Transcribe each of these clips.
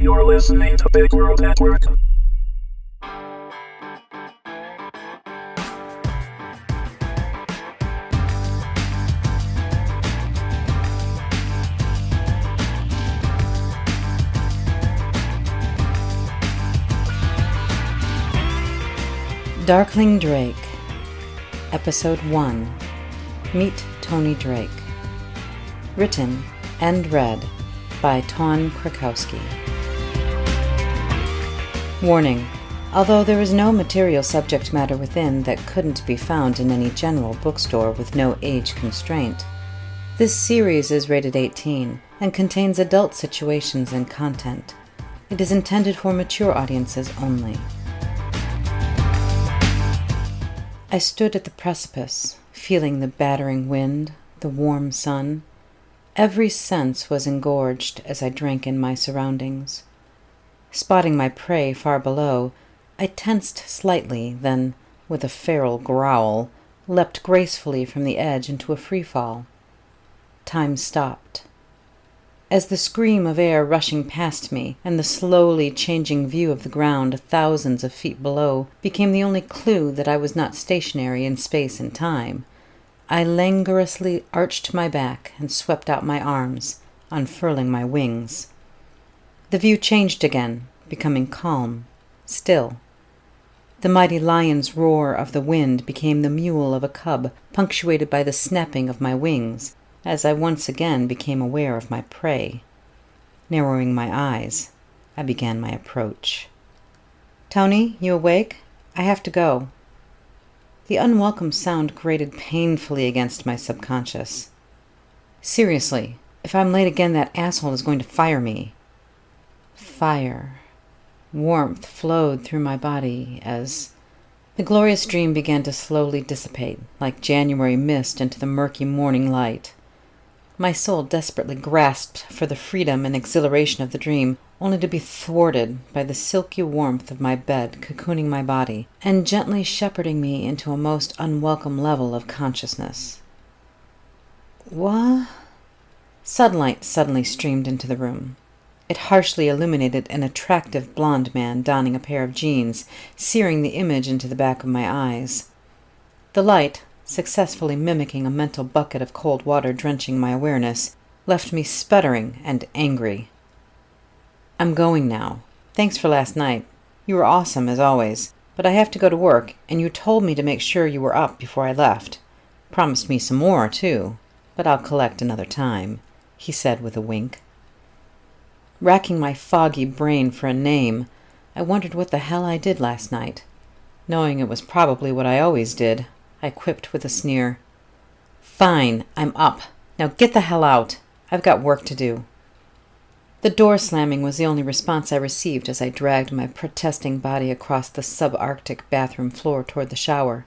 You're listening to Big World Network. Darkling Drake, Episode 1, Meet Toni Drake. Written and read by Toni Drake. Warning: although there is no material subject matter within that couldn't be found in any general bookstore with no age constraint, this series is rated 18 and contains adult situations and content. It is intended for mature audiences only. I stood at the precipice, feeling the battering wind, the warm sun. Every sense was engorged as I drank in my surroundings. Spotting my prey far below, I tensed slightly, then, with a feral growl, leapt gracefully from the edge into a free-fall. Time stopped. As the scream of air rushing past me and the slowly changing view of the ground thousands of feet below became the only clue that I was not stationary in space and time, I languorously arched my back and swept out my arms, unfurling my wings. The view changed again, becoming calm, still. The mighty lion's roar of the wind became the mewl of a cub, punctuated by the snapping of my wings, as I once again became aware of my prey. Narrowing my eyes, I began my approach. "Toni, you awake? I have to go." The unwelcome sound grated painfully against my subconscious. "Seriously, if I'm late again, that asshole is going to fire me." Fire. Warmth flowed through my body as the glorious dream began to slowly dissipate, like January mist into the murky morning light. My soul desperately grasped for the freedom and exhilaration of the dream, only to be thwarted by the silky warmth of my bed cocooning my body and gently shepherding me into a most unwelcome level of consciousness. What? Sunlight suddenly streamed into the room. It harshly illuminated an attractive blond man donning a pair of jeans, searing the image into the back of my eyes. The light, successfully mimicking a mental bucket of cold water drenching my awareness, left me sputtering and angry. "I'm going now. Thanks for last night. You were awesome, as always. But I have to go to work, and you told me to make sure you were up before I left. Promised me some more, too. But I'll collect another time," he said with a wink. Racking my foggy brain for a name, I wondered what the hell I did last night. Knowing it was probably what I always did, I quipped with a sneer. "Fine, I'm up. Now get the hell out. I've got work to do." The door slamming was the only response I received as I dragged my protesting body across the subarctic bathroom floor toward the shower.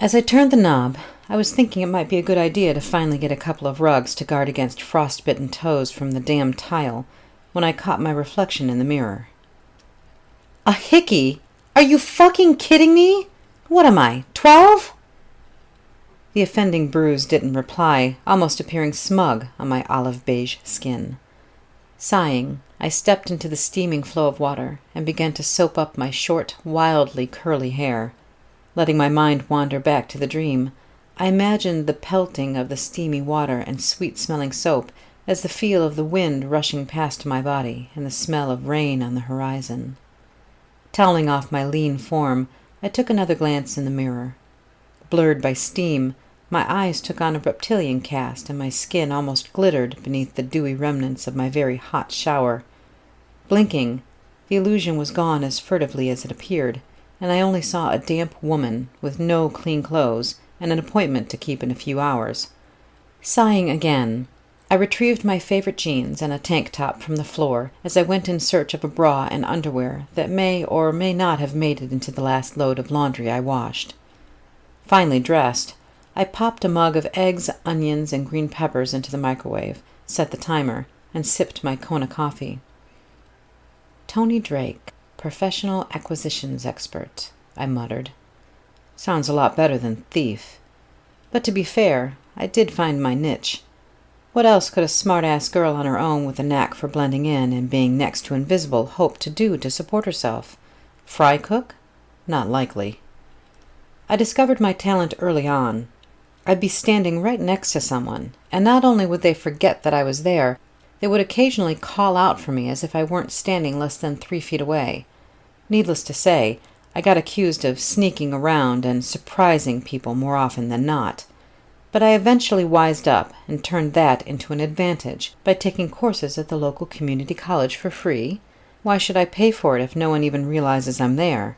As I turned the knob, I was thinking it might be a good idea to finally get a couple of rugs to guard against frostbitten toes from the damn tile, when I caught my reflection in the mirror. "A hickey? Are you fucking kidding me? What am I, 12? The offending bruise didn't reply, almost appearing smug on my olive beige skin. Sighing, I stepped into the steaming flow of water and began to soap up my short, wildly curly hair. Letting my mind wander back to the dream, I imagined the pelting of the steamy water and sweet-smelling soap as the feel of the wind rushing past my body and the smell of rain on the horizon. Toweling off my lean form, I took another glance in the mirror. Blurred by steam, my eyes took on a reptilian cast and my skin almost glittered beneath the dewy remnants of my very hot shower. Blinking, the illusion was gone as furtively as it appeared, and I only saw a damp woman with no clean clothes and an appointment to keep in a few hours. Sighing again, I retrieved my favorite jeans and a tank top from the floor as I went in search of a bra and underwear that may or may not have made it into the last load of laundry I washed. Finally dressed, I popped a mug of eggs, onions, and green peppers into the microwave, set the timer, and sipped my Kona coffee. "Toni Drake, professional acquisitions expert," I muttered. Sounds a lot better than thief. But to be fair, I did find my niche. What else could a smart-ass girl on her own with a knack for blending in and being next to invisible hope to do to support herself? Fry cook? Not likely. I discovered my talent early on. I'd be standing right next to someone, and not only would they forget that I was there, they would occasionally call out for me as if I weren't standing less than 3 feet away. Needless to say, I got accused of sneaking around and surprising people more often than not. But I eventually wised up and turned that into an advantage by taking courses at the local community college for free. Why should I pay for it if no one even realizes I'm there?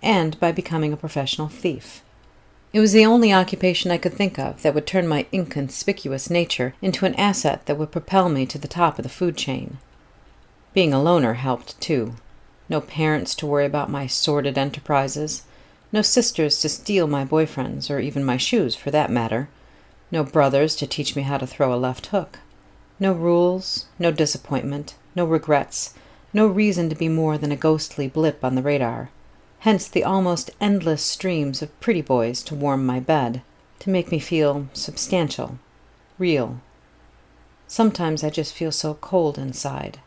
And by becoming a professional thief. It was the only occupation I could think of that would turn my inconspicuous nature into an asset that would propel me to the top of the food chain. Being a loner helped, too. No parents to worry about my sordid enterprises. No sisters to steal my boyfriends, or even my shoes, for that matter. No brothers to teach me how to throw a left hook. No rules, no disappointment, no regrets, no reason to be more than a ghostly blip on the radar. Hence the almost endless streams of pretty boys to warm my bed, to make me feel substantial, real. Sometimes I just feel so cold inside.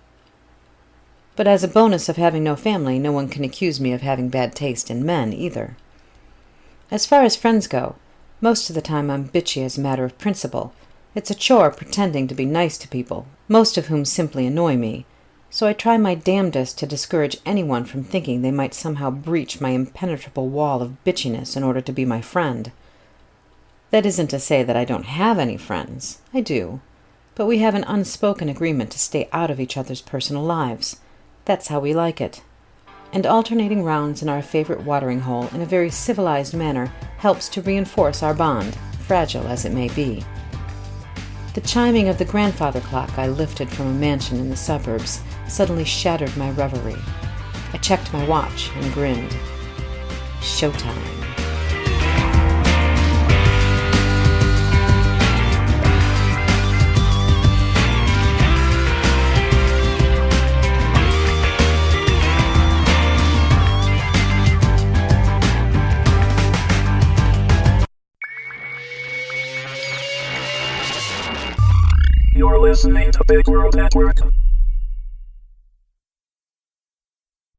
But as a bonus of having no family, no one can accuse me of having bad taste in men, either. As far as friends go, most of the time I'm bitchy as a matter of principle. It's a chore pretending to be nice to people, most of whom simply annoy me, so I try my damnedest to discourage anyone from thinking they might somehow breach my impenetrable wall of bitchiness in order to be my friend. That isn't to say that I don't have any friends. I do. But we have an unspoken agreement to stay out of each other's personal lives. That's how we like it. And alternating rounds in our favorite watering hole in a very civilized manner helps to reinforce our bond, fragile as it may be. The chiming of the grandfather clock I lifted from a mansion in the suburbs suddenly shattered my reverie. I checked my watch and grinned. Showtime. You're listening to Big World Network.